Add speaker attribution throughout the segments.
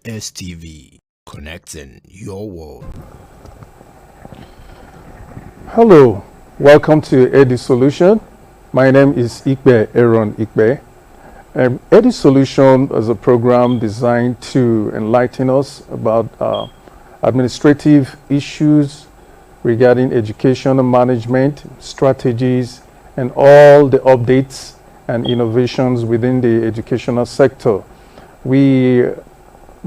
Speaker 1: ESTV, connecting your world.
Speaker 2: Hello, welcome to Edusolution. My name is Aaron Ikpe. Edusolution is a program designed to enlighten us about administrative issues regarding education and management, strategies, and all the updates and innovations within the educational sector. We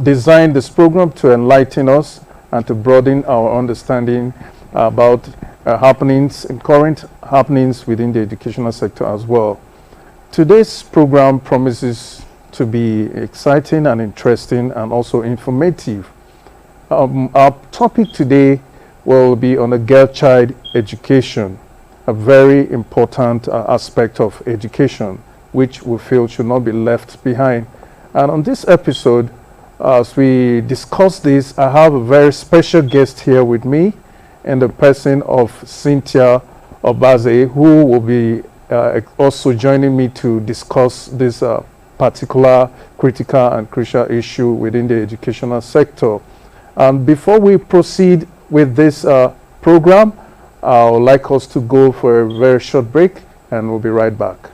Speaker 2: designed this program to enlighten us and to broaden our understanding about happenings and current happenings within the educational sector as well. Today's program promises to be exciting and interesting and also informative. Our topic today will be on the girl-child education, a very important aspect of education, which we feel should not be left behind. And on this episode, as we discuss this, I have a very special guest here with me, in the person of Cynthia Obaze, who will be also joining me to discuss this particular critical and crucial issue within the educational sector. And before we proceed with this program, I would like us to go for a very short break, and we'll be right back.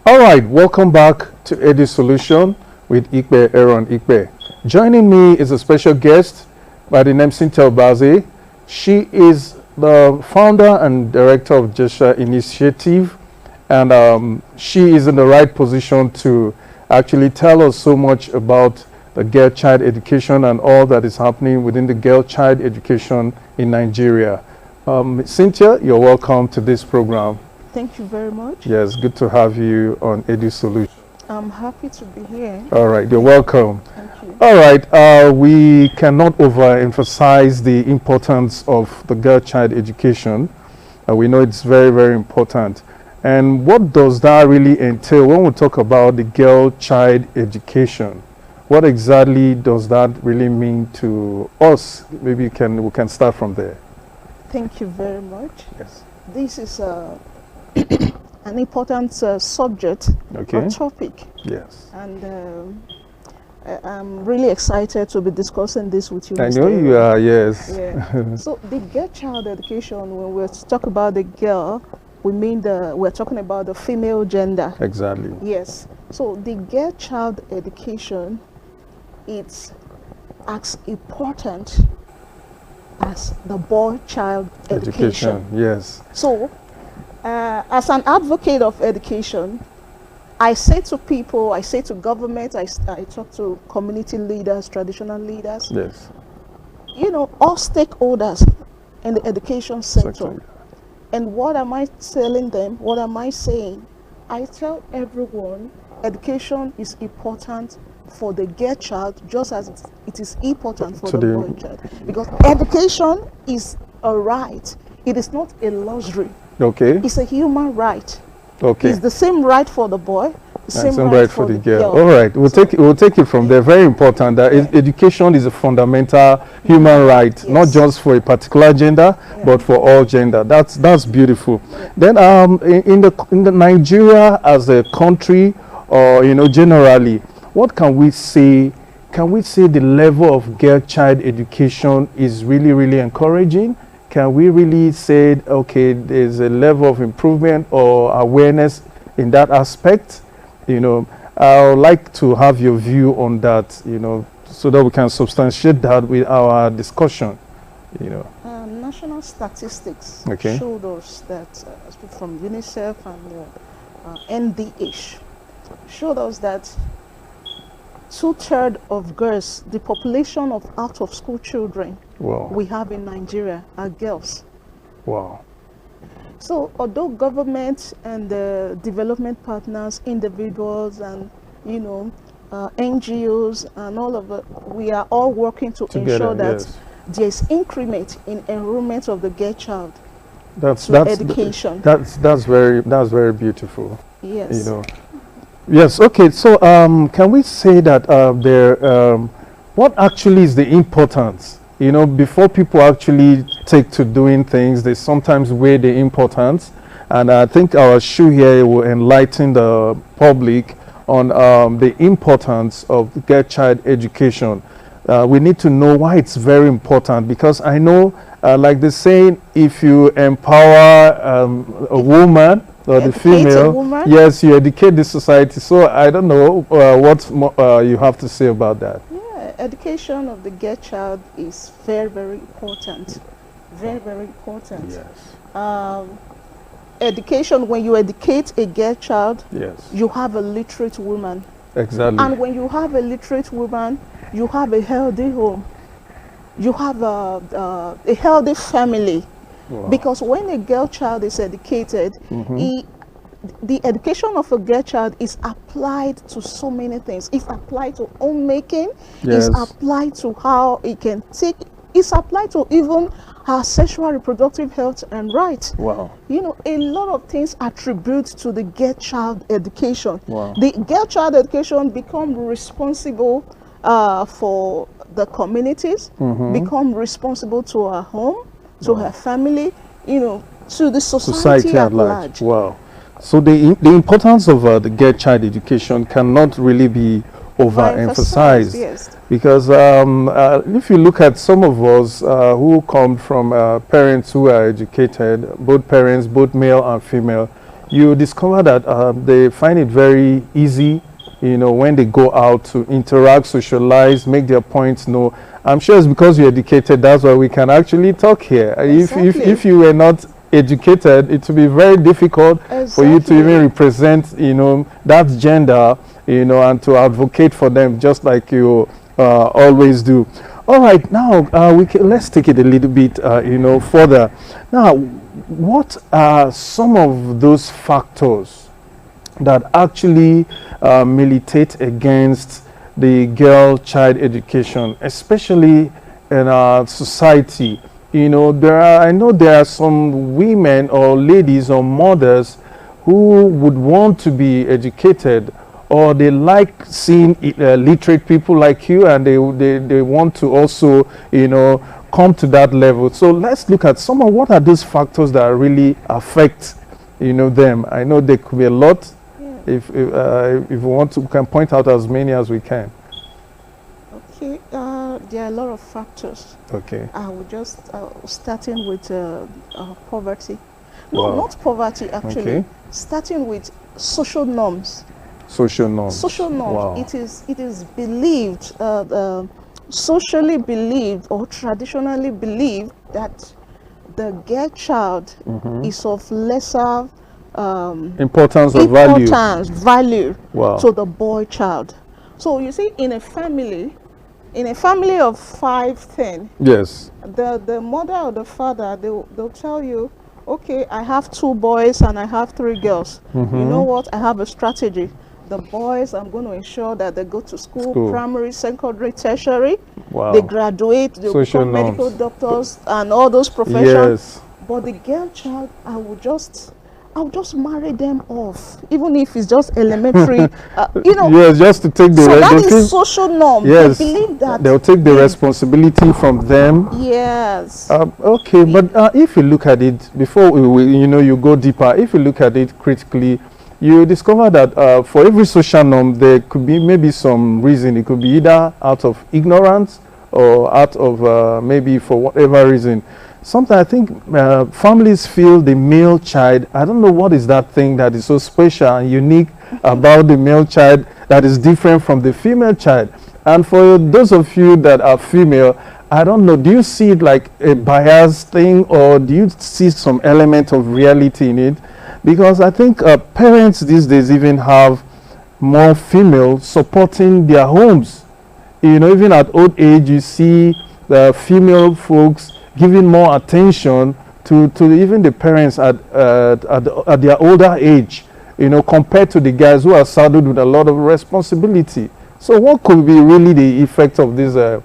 Speaker 2: All right, welcome back to Edusolution with Aaron Ikpe. Joining me is a special guest by the name Cynthia Obaze. She is the founder and director of GESA Initiative, and she is in the right position to actually tell us so much about the girl-child education and all that is happening within the girl-child education in Nigeria. Cynthia, you're welcome to this program.
Speaker 3: Thank you very much.
Speaker 2: Yes, good to have you on Edusolution.
Speaker 3: I'm happy to be here.
Speaker 2: All right, you're welcome.
Speaker 3: Thank you.
Speaker 2: All right, we cannot overemphasize the importance of the girl-child education. We know it's very, very important. And what does that really entail when we talk about the girl-child education? What exactly does that really mean to us? Maybe we can start from there.
Speaker 3: Thank you very much.
Speaker 2: Yes.
Speaker 3: This is an important subject or topic.
Speaker 2: Yes.
Speaker 3: And I'm really excited to be discussing this with you.
Speaker 2: I know you are, yes.
Speaker 3: Yeah. So the girl-child education, when we talk about the girl, we mean we're talking about the female gender.
Speaker 2: Exactly.
Speaker 3: Yes. So the girl-child education, it's as important as the boy-child education.
Speaker 2: Yes.
Speaker 3: So, as an advocate of education, I say to people, I say to government, I talk to community leaders, traditional leaders,
Speaker 2: Yes.
Speaker 3: you know, all stakeholders in the education sector.
Speaker 2: Exactly.
Speaker 3: And what am I telling them? What am I saying? I tell everyone education is important for the girl child just as it is important for the boy child. Because education is a right. It is not a luxury.
Speaker 2: Okay.
Speaker 3: It's a human right.
Speaker 2: Okay.
Speaker 3: It's the same right for the boy, the same
Speaker 2: right for the girl. All right, we'll take it from there. Very important that education is a fundamental human right,
Speaker 3: yes,
Speaker 2: not just for a particular gender, but for all gender. That's beautiful.
Speaker 3: Yeah.
Speaker 2: Then in the Nigeria as a country, or generally, what can we say? Can we say the level of girl-child education is really, really encouraging? Can we really say, okay, there's a level of improvement or awareness in that aspect? I would like to have your view on that, so that we can substantiate that with our discussion,
Speaker 3: National statistics showed us that from UNICEF and NDH showed us that 2/3 of girls, the population of out-of-school children we have in Nigeria are girls.
Speaker 2: Wow.
Speaker 3: So although government and development partners, individuals and NGOs and all of it, we are all working to ensure that there's increment in enrollment of the girl child
Speaker 2: that's
Speaker 3: education.
Speaker 2: That's very beautiful.
Speaker 3: Yes.
Speaker 2: Yes. Okay. So can we say that what actually is the importance You know, before people actually take to doing things, they sometimes weigh the importance. And I think our show here will enlighten the public on the importance of girl-child education. We need to know why it's very important, because I know, like the saying, if you empower a woman or the female, yes, you educate the society. So I don't know what you have to say about that.
Speaker 3: Yeah, education of the girl child is very, very important. Very, very important.
Speaker 2: Yes.
Speaker 3: Education, when you educate a girl child,
Speaker 2: yes,
Speaker 3: you have a literate woman.
Speaker 2: Exactly.
Speaker 3: And when you have a literate woman, you have a healthy home. You have a healthy family.
Speaker 2: Wow.
Speaker 3: Because when a girl child is educated, the education of a girl child is applied to so many things. It's applied to homemaking.
Speaker 2: Yes.
Speaker 3: It's applied to how it can take. It's applied to even her sexual reproductive health and rights.
Speaker 2: Wow.
Speaker 3: You know, a lot of things attribute to the girl child education.
Speaker 2: Wow.
Speaker 3: The girl child education become responsible for the communities, become responsible to her home, to her family, you know, to the society at large.
Speaker 2: Wow. So the importance of the girl child education cannot really be overemphasized.
Speaker 3: Yes.
Speaker 2: Because if you look at some of us who come from parents who are educated, both parents, both male and female, you discover that they find it very easy, you know, when they go out to interact, socialize, make their points known. I'm sure it's because you're educated, that's why we can actually talk here.
Speaker 3: Exactly.
Speaker 2: If you were not educated, it would be very difficult for you to even represent, you know, that gender, you know, and to advocate for them just like you always do. All right, now let's take it a little bit, you know, further. Now, what are some of those factors that actually militate against the girl child education, especially in our society? You know, I know there are some women or ladies or mothers who would want to be educated, or they like seeing literate people like you, and they want to also, you know, come to that level. So let's look at some of what are those factors that really affect, you know, them. I know there could be a lot.
Speaker 3: Yeah.
Speaker 2: If we want to, we can point out as many as we can.
Speaker 3: Okay, there are a lot of factors.
Speaker 2: Okay.
Speaker 3: I will just starting with poverty. No,
Speaker 2: Wow.
Speaker 3: not poverty actually.
Speaker 2: Okay.
Speaker 3: Starting with social norms.
Speaker 2: Social norms.
Speaker 3: Social norms.
Speaker 2: Wow.
Speaker 3: It is believed, socially believed or traditionally believed that the girl child is of lesser
Speaker 2: Importance or value.
Speaker 3: value
Speaker 2: Wow.
Speaker 3: to the boy child. So you see, in a family of 5, 10,
Speaker 2: Yes.
Speaker 3: the mother or the father, they'll tell you, okay, I have 2 boys and I have 3 girls. You know what? I have a strategy. The boys, I'm going to ensure that they go to school, primary, secondary, tertiary.
Speaker 2: Wow.
Speaker 3: They graduate, they
Speaker 2: Social
Speaker 3: become medical
Speaker 2: norms.
Speaker 3: doctors and all those professions.
Speaker 2: Yes.
Speaker 3: But the girl child, I'll just marry them off, even if it's just elementary. You know.
Speaker 2: Yes, just to take the.
Speaker 3: So that is social norm.
Speaker 2: Yes.
Speaker 3: They believe that
Speaker 2: they'll take the responsibility from them.
Speaker 3: Yes.
Speaker 2: Okay, but if you look at it before you know, you go deeper. If you look at it critically, you discover that for every social norm, there could be maybe some reason. It could be either out of ignorance or out of maybe for whatever reason. Sometimes I think families feel the male child, I don't know what is that thing that is so special and unique about the male child that is different from the female child. And for those of you that are female, I don't know, do you see it like a biased thing, or do you see some element of reality in it? Because I think parents these days even have more females supporting their homes. You know, even at old age, you see the female folks giving more attention to even the parents at their older age, you know, compared to the guys who are saddled with a lot of responsibility. So what could be really the effect of this, the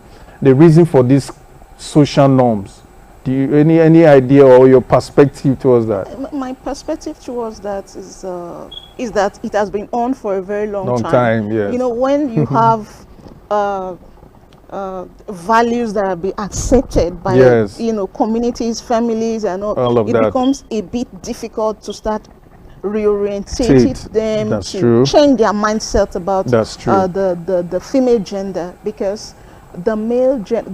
Speaker 2: reason for these social norms? Do you any idea or your perspective towards that?
Speaker 3: My perspective towards that is that it has been on for a very long
Speaker 2: Long time, yes.
Speaker 3: You know, when you have values that are be accepted by
Speaker 2: Yes.
Speaker 3: communities, families, and all
Speaker 2: All of
Speaker 3: it
Speaker 2: that.
Speaker 3: becomes a bit difficult to start reorientating them
Speaker 2: That's
Speaker 3: to
Speaker 2: true.
Speaker 3: change their mindset about
Speaker 2: That's true.
Speaker 3: the female gender, because the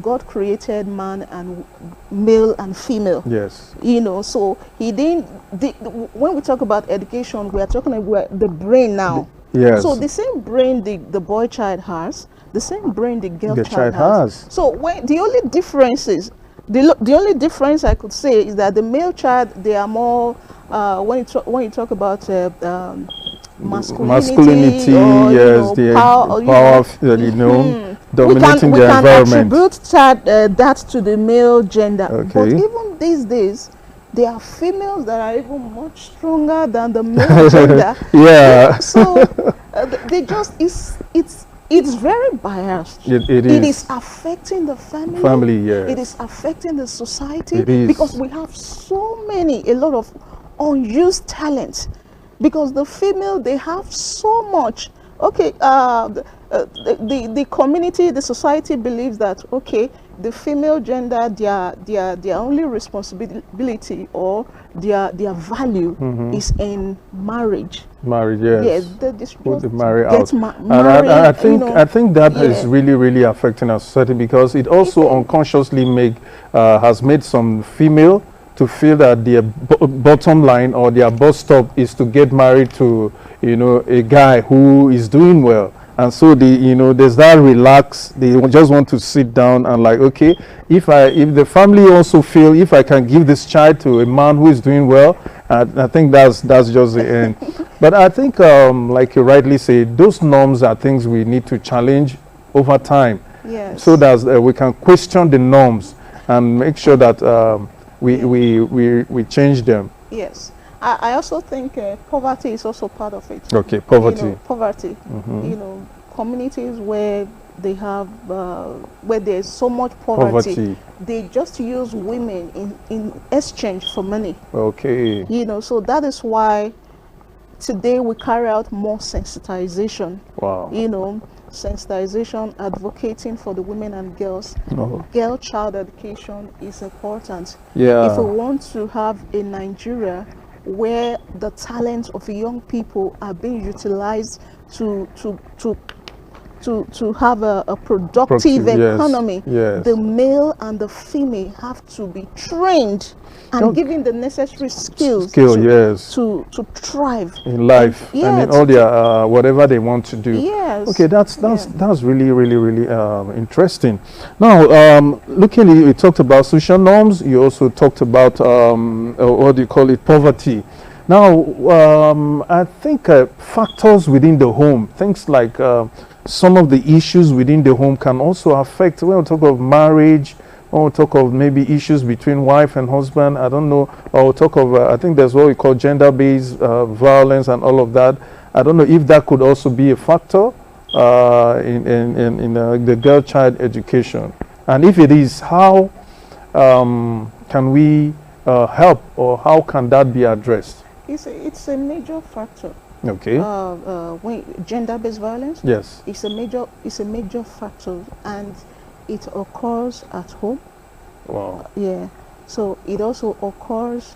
Speaker 3: God created man and male and female.
Speaker 2: Yes.
Speaker 3: So he didn't when we talk about education, we are talking about the brain now.
Speaker 2: Yes.
Speaker 3: So the same brain the boy child has, the same brain the girl
Speaker 2: The
Speaker 3: child
Speaker 2: child
Speaker 3: has.
Speaker 2: has.
Speaker 3: So when the only difference is the only difference I could say is that the male child, they are more when you talk about masculinity, or,
Speaker 2: yes, the
Speaker 3: power, or,
Speaker 2: power of, dominating
Speaker 3: we
Speaker 2: the
Speaker 3: can
Speaker 2: environment.
Speaker 3: attribute that to the male gender.
Speaker 2: Okay.
Speaker 3: But even these days, there are females that are even much stronger than the male gender.
Speaker 2: Yeah.
Speaker 3: So they just it's very biased.
Speaker 2: It
Speaker 3: It
Speaker 2: is.
Speaker 3: is affecting the family.
Speaker 2: Family, yes.
Speaker 3: It is affecting the society,
Speaker 2: It is.
Speaker 3: because we have a lot of unused talent. Because the female, they have so much. Okay, the community, the society believes that, okay, the female gender, their only responsibility or their value is in marriage.
Speaker 2: Marriage, yes.
Speaker 3: Yeah, they
Speaker 2: Put the marry out.
Speaker 3: married,
Speaker 2: I think I think that
Speaker 3: yeah.
Speaker 2: is really affecting our society, because it also unconsciously has made some female to feel that their bottom line or their bus stop is to get married to a guy who is doing well. And so there's that relax, they just want to sit down and like, okay, if the family also feel if I can give this child to a man who is doing well, I think that's just the end. But I think like you rightly say, those norms are things we need to challenge over time.
Speaker 3: Yes.
Speaker 2: So that we can question the norms and make sure that we change them.
Speaker 3: Yes. I also think poverty is also part of it.
Speaker 2: Okay, poverty.
Speaker 3: Poverty. Communities where they have where there's so much poverty, they just use women in exchange for money.
Speaker 2: Okay.
Speaker 3: So that is why today we carry out more sensitization.
Speaker 2: Wow.
Speaker 3: Sensitization, advocating for the women and girls. Girl child education is important.
Speaker 2: Yeah.
Speaker 3: If we want to have a Nigeria where the talents of young people are being utilized to have a productive economy,
Speaker 2: yes.
Speaker 3: the male and the female have to be trained and given the necessary skills to thrive
Speaker 2: in life and in all their whatever they want to do.
Speaker 3: Yes.
Speaker 2: Okay, that's really interesting. Now, looking at, you talked about social norms. You also talked about what do you call it, poverty. Now, I think factors within the home, things like some of the issues within the home can also affect. When we talk of marriage, when we talk of maybe issues between wife and husband, I don't know, or we'll talk of, I think there's what we call gender-based violence and all of that. I don't know if that could also be a factor in the girl-child education. And if it is, how can we help, or how can that be addressed?
Speaker 3: It's a major factor.
Speaker 2: Okay.
Speaker 3: Gender-based violence.
Speaker 2: Yes.
Speaker 3: It's a major factor, and it occurs at home.
Speaker 2: Wow.
Speaker 3: Yeah. So it also occurs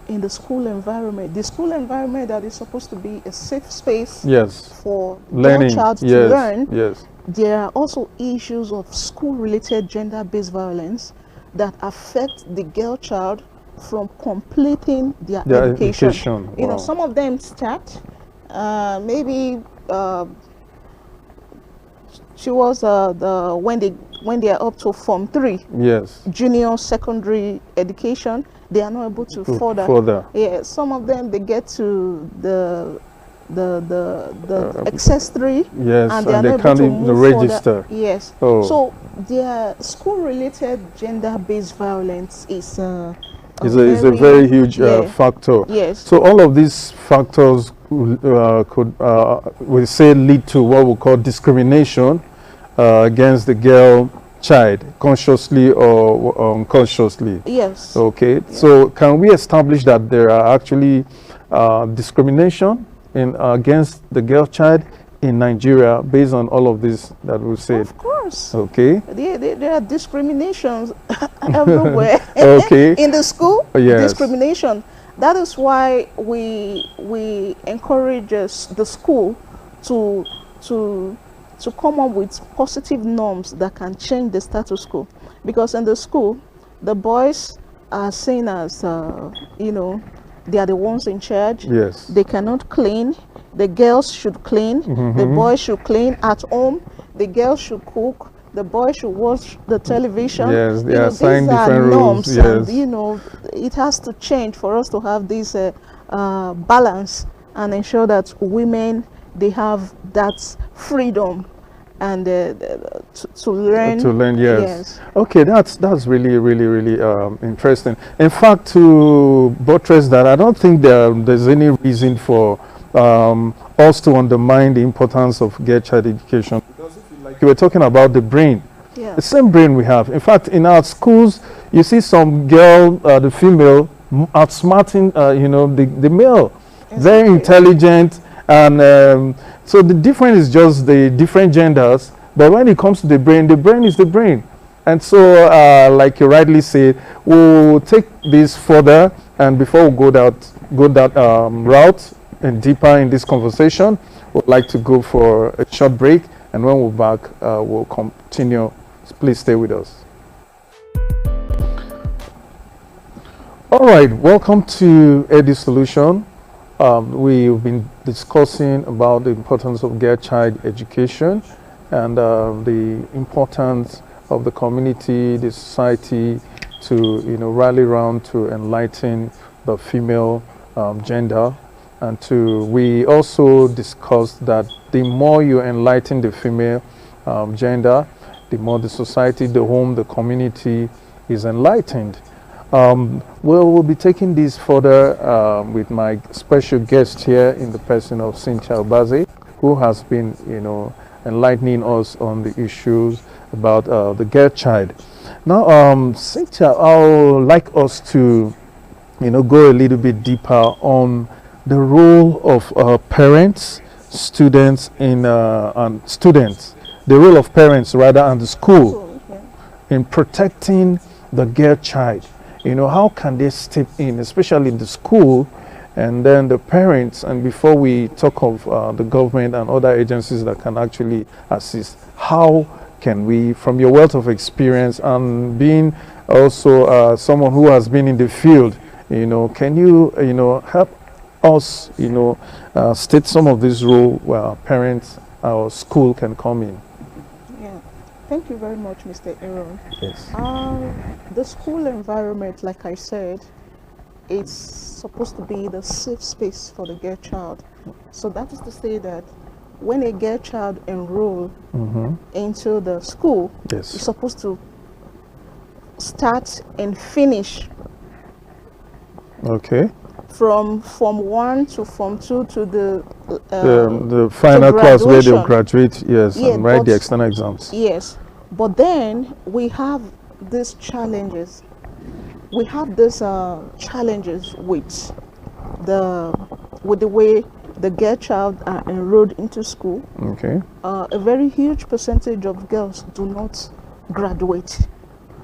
Speaker 3: in the school environment. The school environment that is supposed to be a safe space.
Speaker 2: Yes.
Speaker 3: For
Speaker 2: learning.
Speaker 3: Girl child to learn.
Speaker 2: Yes.
Speaker 3: There are also issues of school-related gender-based violence that affect the girl child from completing their education.
Speaker 2: Wow.
Speaker 3: Some of them start maybe she was when they are up to Form 3.
Speaker 2: Yes.
Speaker 3: Junior secondary education, they are not able to further. Yeah. Some of them, they get to the XS3.
Speaker 2: Yes,
Speaker 3: and
Speaker 2: they
Speaker 3: not
Speaker 2: can't
Speaker 3: able to
Speaker 2: even
Speaker 3: move
Speaker 2: register.
Speaker 3: further. Yes.
Speaker 2: Oh.
Speaker 3: So their school-related gender-based violence is a
Speaker 2: very huge factor.
Speaker 3: Yes.
Speaker 2: So all of these factors could we say lead to what we call discrimination against the girl child, consciously or unconsciously.
Speaker 3: Yes.
Speaker 2: Okay. Yes. So can we establish that there are actually discrimination against the girl child in Nigeria based on all of this that we said?
Speaker 3: Of course. course.
Speaker 2: Okay.
Speaker 3: There are discriminations everywhere.
Speaker 2: Okay.
Speaker 3: In the school,
Speaker 2: Yes.
Speaker 3: discrimination. That is why we encourage the school to come up with positive norms that can change the status quo. Because in the school, the boys are seen as, they are the ones in charge.
Speaker 2: Yes.
Speaker 3: They cannot clean. The girls should clean. The boys should clean at home. The girls should cook. The boys should watch the television.
Speaker 2: Yes, they
Speaker 3: You know,
Speaker 2: assign
Speaker 3: these are
Speaker 2: different
Speaker 3: norms,
Speaker 2: rules. Yes.
Speaker 3: and it has to change for us to have this balance and ensure that women, they have that freedom and to learn.
Speaker 2: To learn, yes. Okay, that's really interesting. In fact, to buttress that, I don't think there's any reason for us to undermine the importance of child education. Because if you were talking about the brain, the same brain we have. In fact, in our schools, you see some girl, the female, outsmarting, the male. Exactly. Very intelligent, and so the difference is just the different genders. But when it comes to the brain is the brain. And so, like you rightly said, we'll take this further, and before we go that route and deeper in this conversation, we'd like to go for a short break, and when we're back, we'll continue. Please stay with us. All right, welcome to Edusolution. We've been discussing about the importance of child education and the importance of the community, the society to rally around to enlighten the female gender. And we also discussed that the more you enlighten the female gender, the more the society, the home, the community is enlightened. We'll be taking this further with my special guest here in the person of Cynthia Obaze, who has been, enlightening us on the issues about the girl child. Now, Cynthia, I would like us to, go a little bit deeper on the role of parents, students the role of parents rather and the school in protecting the girl child. How can they step in, especially in the school, and then the parents, and before we talk of the government and other agencies that can actually assist, how can we, from your wealth of experience and being also someone who has been in the field, can you, help us, state some of this role where parents or school can come in?
Speaker 3: Thank you very much, Mr. Aaron.
Speaker 2: Yes.
Speaker 3: The school environment, like I said, it's supposed to be the safe space for the girl child. So that is to say that when a girl child enrolls into the school, it's supposed to start and finish.
Speaker 2: Okay.
Speaker 3: From Form 1 to Form 2 to
Speaker 2: the final class where they'll graduate, and write the external exams.
Speaker 3: Yes, but then we have these challenges. We have these challenges with the way the girl child are enrolled into school.
Speaker 2: Okay.
Speaker 3: A very huge percentage of girls do not graduate.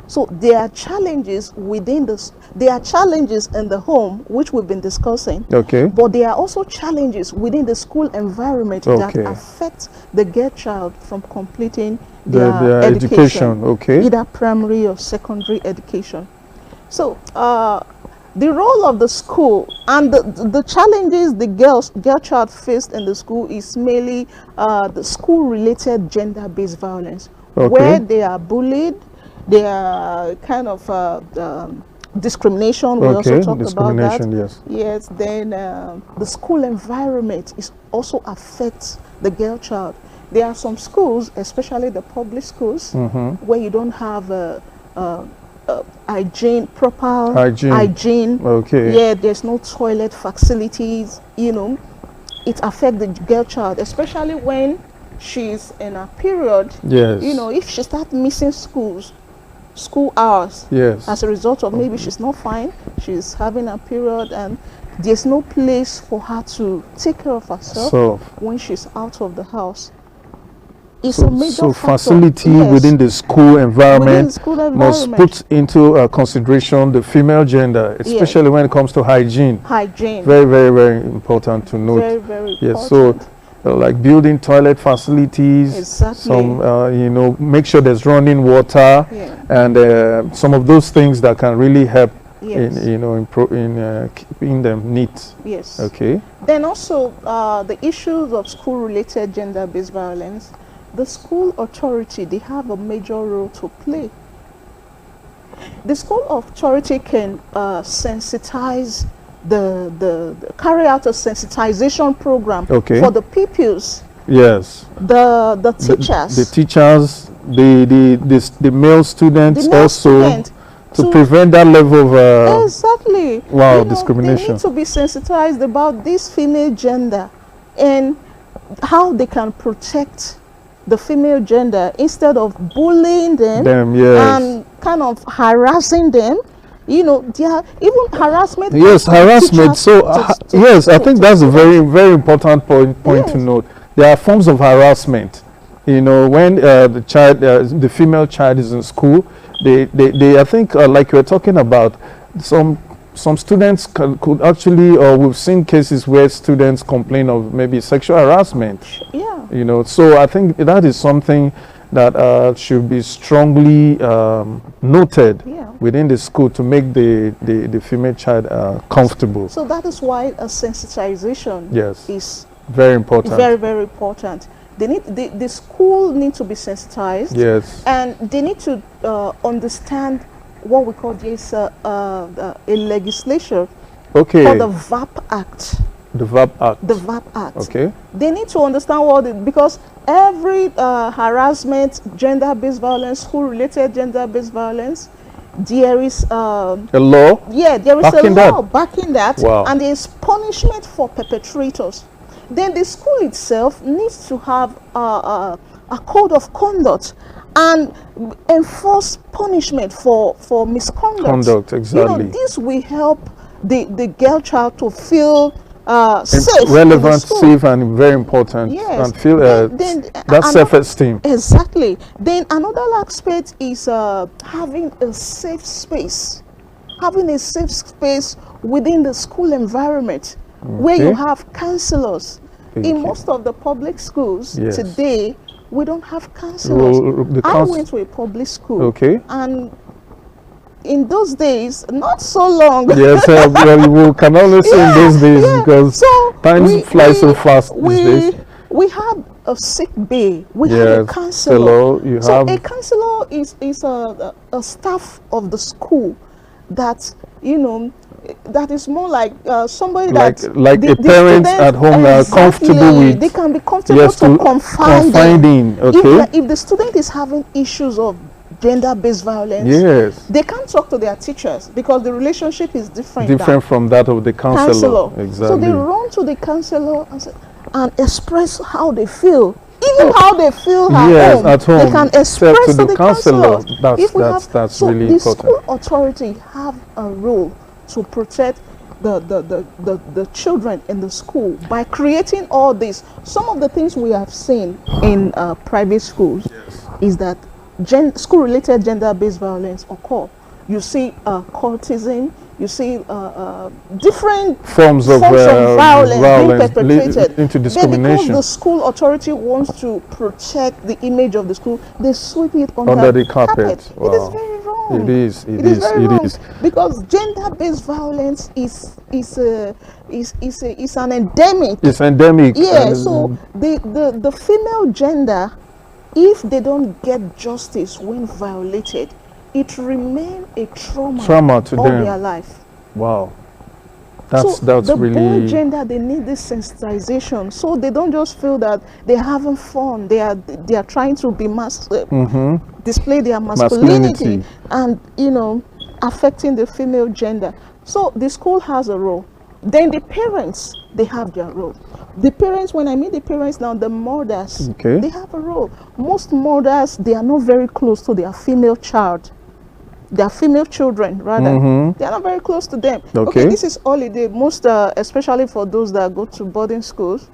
Speaker 3: So there are challenges within this. There are challenges in the home, which we've been discussing.
Speaker 2: Okay.
Speaker 3: But there are also challenges within the school environment that affect the girl child from completing their education. Okay. Either primary or secondary education. So the role of the school and the challenges the girl child faced in the school is mainly the school-related gender-based violence, where they are bullied. There are kind of discrimination. We also talked about that.
Speaker 2: Yes.
Speaker 3: Yes. Then the school environment is also affects the girl child. There are some schools, especially the public schools, where you don't have proper hygiene.
Speaker 2: Okay.
Speaker 3: Yeah. There's no toilet facilities. It affects the girl child, especially when she's in a period.
Speaker 2: Yes.
Speaker 3: If she starts missing school hours as a result of maybe she's not fine, she's having a period, and there's no place for her to take care of herself when she's out of the house. is a major
Speaker 2: so
Speaker 3: factor.
Speaker 2: facility
Speaker 3: Yes.
Speaker 2: within the school environment, must
Speaker 3: environment.
Speaker 2: put into consideration the female gender, especially when it comes to hygiene.
Speaker 3: Hygiene.
Speaker 2: Very, very, very important to note.
Speaker 3: Very, very
Speaker 2: Yes,
Speaker 3: important.
Speaker 2: so like building toilet facilities,
Speaker 3: Exactly.
Speaker 2: some you know, make sure there's running water,
Speaker 3: Yeah.
Speaker 2: and some of those things that can really help
Speaker 3: Yes.
Speaker 2: in, you know, in keeping them neat.
Speaker 3: Yes.
Speaker 2: Okay.
Speaker 3: Then also the issues of school-related gender-based violence. The school authority, they have a major role to play. The school authority can sensitize carry out a sensitization program for the pupils.
Speaker 2: Yes.
Speaker 3: The teachers.
Speaker 2: The teachers, the male students
Speaker 3: The male
Speaker 2: also.
Speaker 3: student,
Speaker 2: To prevent that level of
Speaker 3: exactly.
Speaker 2: discrimination.
Speaker 3: They need to be sensitized about this female gender and how they can protect the female gender instead of bullying them,
Speaker 2: yes.
Speaker 3: and kind of harassing them. You know, there even harassment.
Speaker 2: Yes, harassment. So yes, I think that's a very, very important point
Speaker 3: Yes.
Speaker 2: to note. There are forms of harassment. You know, when the child, the female child is in school, they I think, like you were talking about, some students could actually, or we've seen cases where students complain of maybe sexual harassment.
Speaker 3: Yeah.
Speaker 2: You know, so I think that is something that should be strongly noted within the school to make the female child comfortable.
Speaker 3: So that is why a sensitization is
Speaker 2: very important.
Speaker 3: Very, very important. The school need to be sensitized.
Speaker 2: Yes.
Speaker 3: And they need to understand what we call a legislation called the VAP Act.
Speaker 2: The VAP Act.
Speaker 3: The VAP Act.
Speaker 2: Okay.
Speaker 3: They need to understand because every harassment, gender-based violence, school-related gender-based violence, there is a
Speaker 2: law.
Speaker 3: Yeah, there is a law backing that,
Speaker 2: wow.
Speaker 3: And there is punishment for perpetrators. Then the school itself needs to have a code of conduct and enforce punishment for misconduct.
Speaker 2: Exactly.
Speaker 3: You know, this will help the girl child to feel safe,
Speaker 2: relevant, safe, and very important, and feel that self-esteem.
Speaker 3: Exactly. Then another aspect is having a safe space, within the school environment, where you have counselors. In most of the public schools today, we don't have counselors. I went to a public school, and in those days, not so long.
Speaker 2: Yes, we can only say in those days because time flies so fast these days.
Speaker 3: We had a sick bay. We had a counselor. A counselor is a staff of the school that, you know, that is more like somebody
Speaker 2: like a parent at home that are comfortable with.
Speaker 3: They can be comfortable to confide in. If the student is having issues of gender-based violence, they can't talk to their teachers because the relationship is different
Speaker 2: from that of the counselor. Exactly.
Speaker 3: So they run to the counselor and express how they feel. Even how they feel at home, they can express to the counselor.
Speaker 2: That's really
Speaker 3: The
Speaker 2: important.
Speaker 3: school authority have a role to protect the children in the school by creating all this. Some of the things we have seen in private schools is that school-related gender-based violence occur. You see courtesan, you see different
Speaker 2: forms of violence
Speaker 3: being perpetrated.
Speaker 2: Into discrimination.
Speaker 3: Because the school authority wants to protect the image of the school, they sweep it
Speaker 2: under the carpet. Wow.
Speaker 3: It is very wrong.
Speaker 2: It is.
Speaker 3: It is because gender-based violence is an endemic.
Speaker 2: It's endemic.
Speaker 3: Yeah. So the female gender, if they don't get justice when violated, it remains a trauma
Speaker 2: to
Speaker 3: all
Speaker 2: them.
Speaker 3: their life.
Speaker 2: Wow. That's
Speaker 3: the
Speaker 2: really.
Speaker 3: boy gender, they need this sensitization, so they don't just feel that they're having fun. They are trying to be display their masculinity and, you know, affecting the female gender. So the school has a role. Then the parents, they have their role. The parents, when I mean the parents now, the mothers, they have a role. Most mothers, they are not very close to their female child. Their female children, rather. They are not very close to them. Okay, this is holiday, most especially for those that go to boarding schools.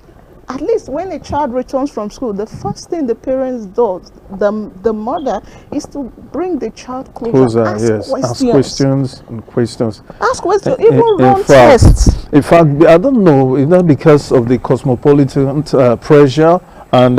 Speaker 3: at least when a child returns from school, the first thing the parents do, the mother, is to bring the child closer, ask
Speaker 2: yes, ask questions and questions.
Speaker 3: Ask questions, even run
Speaker 2: fact,
Speaker 3: tests.
Speaker 2: In fact, I don't know, is that because of the cosmopolitan pressure and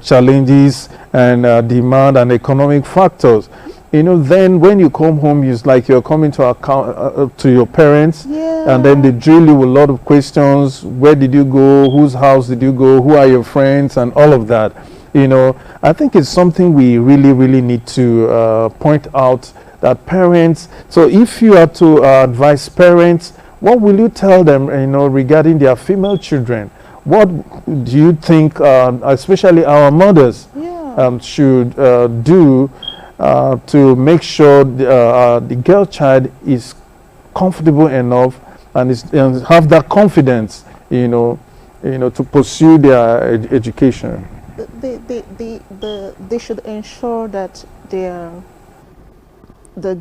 Speaker 2: challenges and demand and economic factors? You know, then when you come home, it's like you're coming to account to your parents, and then they drill you with a lot of questions. Where did you go? Whose house did you go? Who are your friends? And all of that. You know, I think it's something we really, really need to point out, that parents. So if you are to advise parents, what will you tell them, you know, regarding their female children? What do you think, especially our mothers, should do to make sure the girl child is comfortable enough and have that confidence, you know, to pursue their education?
Speaker 3: They should ensure that the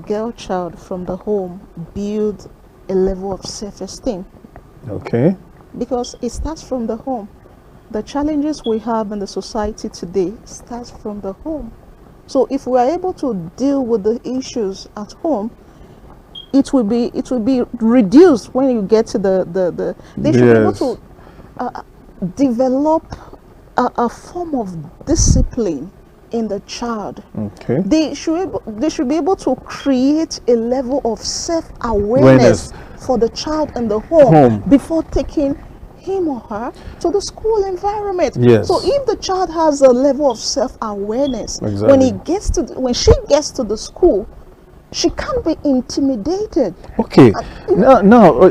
Speaker 3: girl child from the home builds a level of self-esteem.
Speaker 2: Okay.
Speaker 3: Because it starts from the home. The challenges we have in the society today starts from the home. So if we are able to deal with the issues at home, it will be reduced when you get to they should be able to develop a form of discipline in the child.
Speaker 2: Okay.
Speaker 3: They should be able to create a level of self-awareness for the child in the home before taking him or her to the school environment.
Speaker 2: Yes.
Speaker 3: So if the child has a level of self-awareness, when she gets to the school, she can't be intimidated.
Speaker 2: Okay. Now,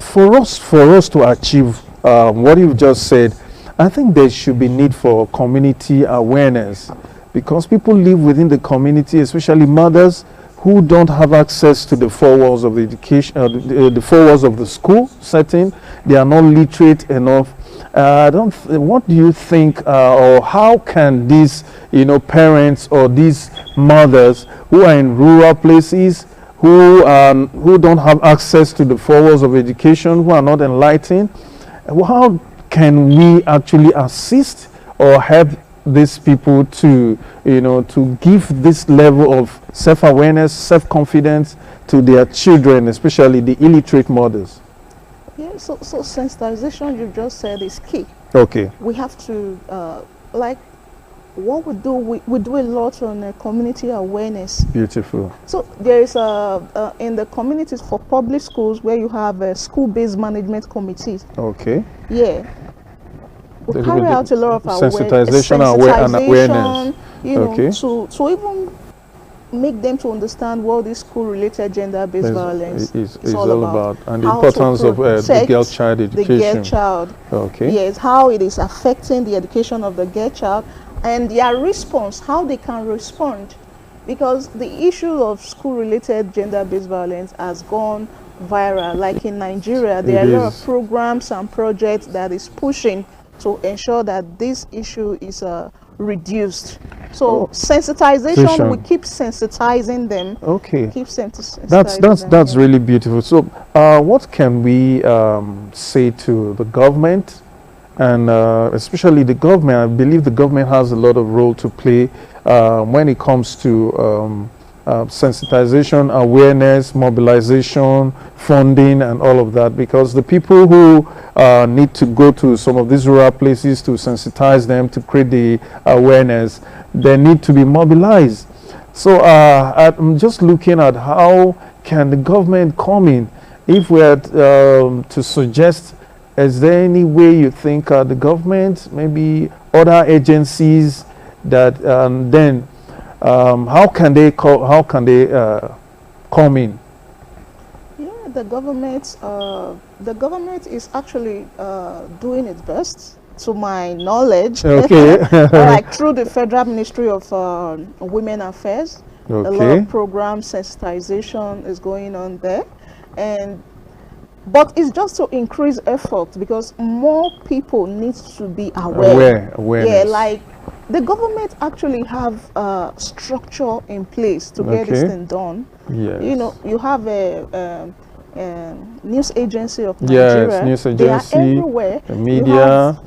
Speaker 2: for us to achieve what you've just said, I think there should be need for community awareness, because people live within the community, especially mothers who don't have access to the four walls of the education, the four walls of the school setting. They are not literate enough. What do you think, or how can these, parents or these mothers who are in rural places, who don't have access to the four walls of education, who are not enlightened, how can we actually assist or help these people to give this level of self-awareness, self-confidence to their children, especially the illiterate mothers?
Speaker 3: Yeah, so sensitization, you just said, is key.
Speaker 2: Okay.
Speaker 3: We have to what we do, we do a lot on community awareness.
Speaker 2: Beautiful.
Speaker 3: So there is in the communities for public schools where you have school-based management committees.
Speaker 2: Okay.
Speaker 3: Yeah. We carry out a lot of
Speaker 2: sensitization and awareness. Okay.
Speaker 3: To even make them to understand what this school-related gender-based violence is all about,
Speaker 2: and the importance of the girl child education.
Speaker 3: The girl child.
Speaker 2: Okay.
Speaker 3: Yes, how it is affecting the education of the girl child and their response, how they can respond, because the issue of school-related gender-based violence has gone viral. Like in Nigeria, there are a lot of programs and projects that is pushing to ensure that this issue is reduced. So sensitization, we keep sensitizing them.
Speaker 2: Okay.
Speaker 3: Keep sensitizing them.
Speaker 2: That's really beautiful. So what can we say to the government, and especially the government? I believe the government has a lot of role to play when it comes to sensitization, awareness, mobilization, funding, and all of that, because the people who need to go to some of these rural places to sensitize them, to create the awareness, they need to be mobilized. So I'm just looking at how can the government come in. If we had to suggest, is there any way you think the government, maybe other agencies, that then how can they come in?
Speaker 3: Yeah, the government is actually doing its best, to my knowledge.
Speaker 2: Okay.
Speaker 3: Like through the Federal Ministry of Women Affairs.
Speaker 2: Okay.
Speaker 3: A lot of programs, sensitization is going on there, but it's just to increase effort, because more people need to be aware.
Speaker 2: Awareness.
Speaker 3: Yeah, like the government actually have structure in place to get this thing done.
Speaker 2: Yes.
Speaker 3: You have a news agency of Nigeria.
Speaker 2: Yes, news
Speaker 3: They are
Speaker 2: agency,
Speaker 3: everywhere.
Speaker 2: the media,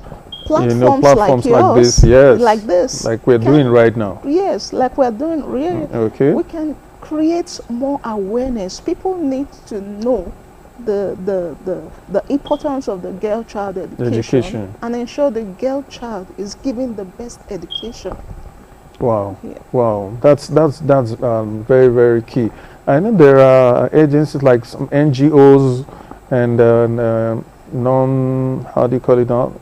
Speaker 3: Platforms,
Speaker 2: like this, yes,
Speaker 3: like this,
Speaker 2: like we're doing right now.
Speaker 3: Yes, like we're doing. Really,
Speaker 2: okay.
Speaker 3: We can create more awareness. People need to know the importance of the girl child education, and ensure the girl child is given the best education.
Speaker 2: Wow,
Speaker 3: yeah.
Speaker 2: Wow, that's very, very key. I know there are agencies like some NGOs and how do you call it now?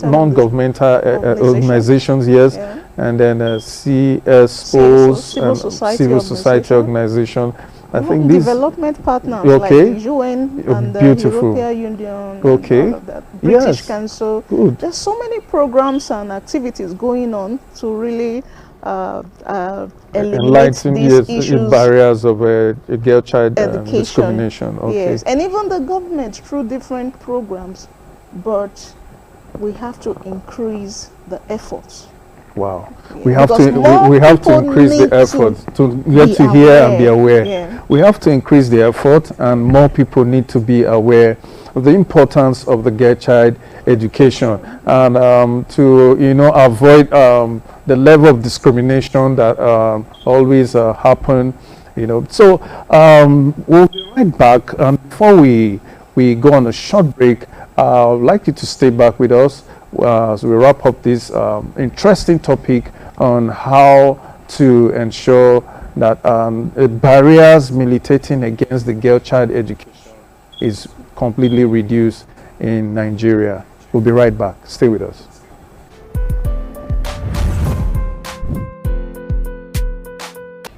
Speaker 2: Non-governmental organizations, yes,
Speaker 3: yeah.
Speaker 2: and then CSOs and civil society organization. I think these
Speaker 3: development partners like
Speaker 2: okay.
Speaker 3: the UN and the
Speaker 2: Beautiful.
Speaker 3: European Union,
Speaker 2: okay,
Speaker 3: and all of that. British
Speaker 2: yes.
Speaker 3: Council.
Speaker 2: Good.
Speaker 3: There's so many programs and activities going on to really eliminate these issues,
Speaker 2: barriers of girl child discrimination. Okay.
Speaker 3: Yes, and even the government through different programs, but we have to increase the efforts.
Speaker 2: Wow,
Speaker 3: yeah.
Speaker 2: we have to increase the effort to get to hear and be aware.
Speaker 3: Yeah.
Speaker 2: We have to increase the effort, and more people need to be aware of the importance of the girl child education, and to avoid the level of discrimination that always happen. So we'll be right back. Before we go on a short break, I'd like you to stay back with us as we wrap up this interesting topic on how to ensure that barriers militating against the girl child education is completely reduced in Nigeria. We'll be right back. Stay with us.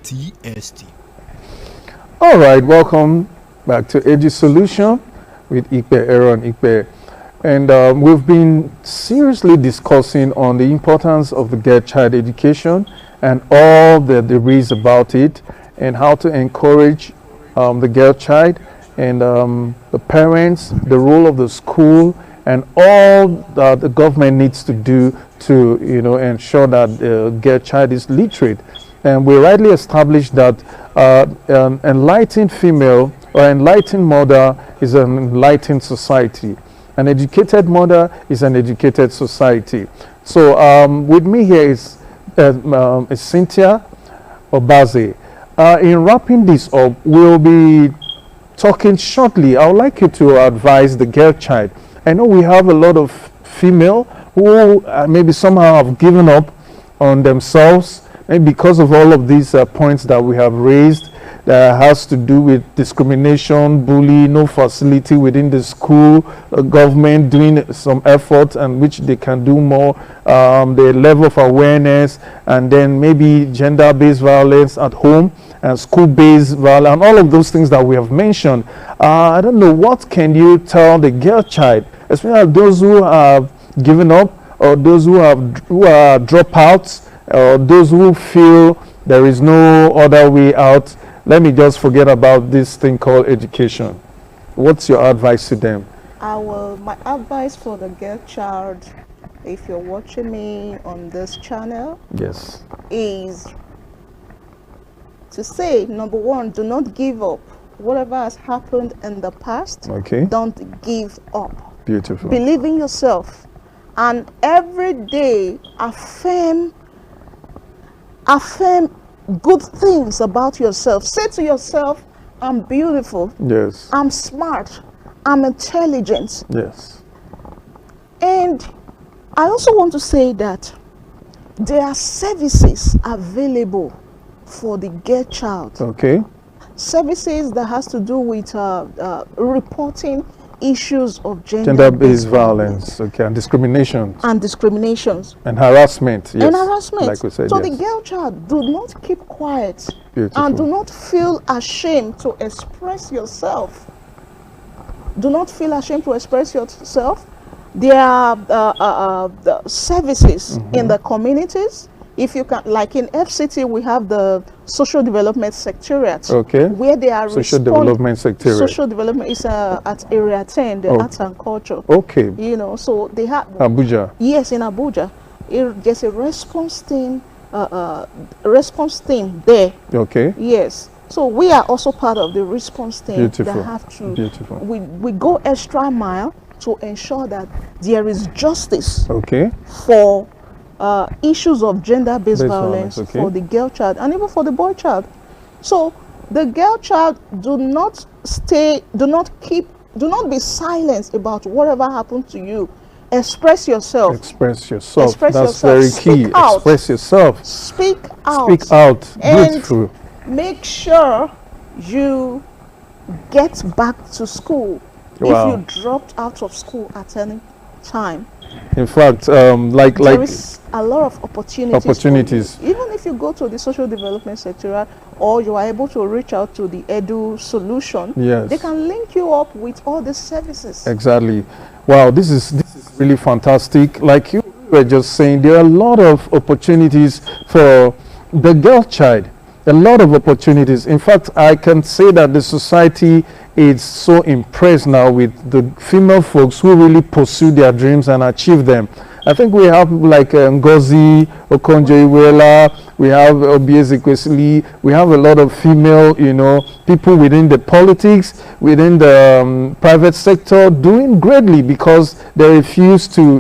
Speaker 1: TST.
Speaker 2: All right, welcome back to Edusolution with Aaron Ikpe. And we've been seriously discussing on the importance of the girl child education and all that there is about it, and how to encourage the girl child, and the parents, the role of the school, and all that the government needs to do to ensure that the girl child is literate. And we rightly established that an enlightened female or enlightened mother is an enlightened society. An educated mother is an educated society. So with me here is Cynthia Obaze. In wrapping this up, we'll be talking shortly. I would like you to advise the girl child. I know we have a lot of female who maybe somehow have given up on themselves, maybe because of all of these points that we have raised, that has to do with discrimination, bullying, no facility within the school, government doing some effort and which they can do more, the level of awareness, and then maybe gender-based violence at home and school-based violence, and all of those things that we have mentioned. I don't know, what can you tell the girl child, especially those who have given up, or those who are dropouts, or those who feel there is no other way out? Let me just forget about this thing called education. What's your advice to them?
Speaker 3: My advice for the girl child, if you're watching me on this channel,
Speaker 2: yes,
Speaker 3: is to say, number one, do not give up. Whatever has happened in the past,
Speaker 2: okay,
Speaker 3: don't give up.
Speaker 2: Beautiful.
Speaker 3: Believe in yourself, and every day affirm good things about yourself. Say to yourself, I'm beautiful.
Speaker 2: Yes.
Speaker 3: I'm smart. I'm intelligent.
Speaker 2: Yes.
Speaker 3: And I also want to say that there are services available for the girl child.
Speaker 2: Okay.
Speaker 3: Services that has to do with reporting issues of
Speaker 2: gender-based violence, okay, and discriminations.
Speaker 3: And discriminations.
Speaker 2: And harassment, yes.
Speaker 3: And harassment.
Speaker 2: Like we said,
Speaker 3: so
Speaker 2: yes.
Speaker 3: the girl child, do not keep quiet.
Speaker 2: Beautiful.
Speaker 3: And do not feel ashamed to express yourself. Do not feel ashamed to express yourself. There are the services in the communities. If you can, like in FCT, we have the Social Development Secretariat.
Speaker 2: Okay.
Speaker 3: Where they are
Speaker 2: Social Development Secretariat.
Speaker 3: Social Development is at Area 10, the Arts and Culture.
Speaker 2: Okay.
Speaker 3: So they have
Speaker 2: Abuja.
Speaker 3: Yes, in Abuja. There's a response team there.
Speaker 2: Okay.
Speaker 3: Yes. So we are also part of the response team
Speaker 2: Beautiful.
Speaker 3: that have to.
Speaker 2: Beautiful.
Speaker 3: We go extra mile to ensure that there is justice
Speaker 2: Okay.
Speaker 3: for issues of gender-based
Speaker 2: Based
Speaker 3: violence
Speaker 2: violence, okay.
Speaker 3: for the girl child and even for the boy child. So the girl child, do not be silent about whatever happened to you. Express yourself.
Speaker 2: Express yourself.
Speaker 3: Express
Speaker 2: That's
Speaker 3: yourself.
Speaker 2: very key.
Speaker 3: Speak out.
Speaker 2: Express yourself.
Speaker 3: Speak out.
Speaker 2: Speak out.
Speaker 3: And
Speaker 2: Beautiful.
Speaker 3: make sure you get back to school.
Speaker 2: Wow.
Speaker 3: If you dropped out of school at any time,
Speaker 2: In fact,
Speaker 3: there is a lot of opportunities.
Speaker 2: Opportunities.
Speaker 3: For you. Even if you go to the social development sector, or you are able to reach out to the Edusolution,
Speaker 2: Yes.
Speaker 3: they can link you up with all the services.
Speaker 2: Exactly. Wow, this is really fantastic. Like you were just saying, there are a lot of opportunities for the girl child. A lot of opportunities. In fact, I can say that the society is so impressed now with the female folks who really pursue their dreams and achieve them. I think we have like Ngozi Okonjo-Iweala, we have Obieze, we have a lot of female, people within the politics, within the private sector doing greatly because they refuse to,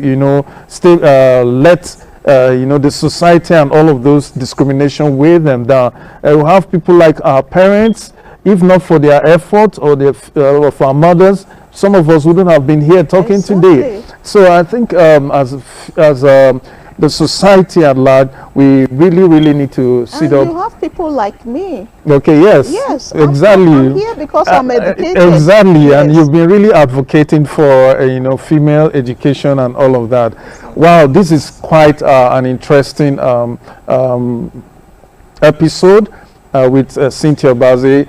Speaker 2: let the society and all of those discrimination weigh them down. We have people like our parents, if not for their effort or of our mothers, some of us wouldn't have been here talking today. So I think as the society at large, we really need to sit up.
Speaker 3: You have people like me.
Speaker 2: Okay, yes.
Speaker 3: Yes,
Speaker 2: exactly.
Speaker 3: I'm here because I'm educated.
Speaker 2: Exactly,
Speaker 3: yes.
Speaker 2: And you've been really advocating for female education and all of that. Wow, this is quite an interesting episode. With Cynthia Obaze.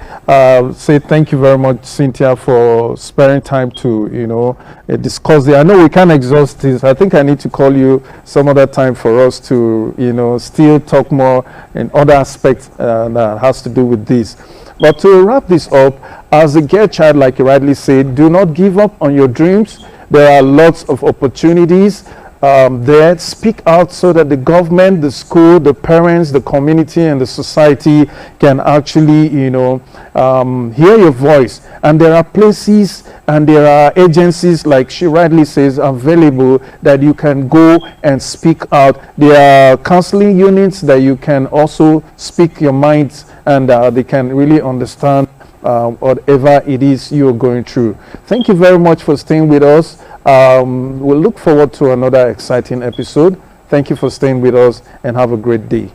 Speaker 2: Say thank you very much, Cynthia, for sparing time to discuss it. I know we can't exhaust this. I think I need to call you some other time for us to still talk more in other aspects that has to do with this. But to wrap this up, as a girl child, like you rightly said, do not give up on your dreams. There are lots of opportunities there. Speak out so that the government, the school, the parents, the community, and the society can actually, hear your voice. And there are places and there are agencies, like she rightly says, available that you can go and speak out. There are counseling units that you can also speak your minds, and they can really understand whatever it is you're going through. Thank you very much for staying with us. We'll look forward to another exciting episode. Thank you for staying with us and have a great day.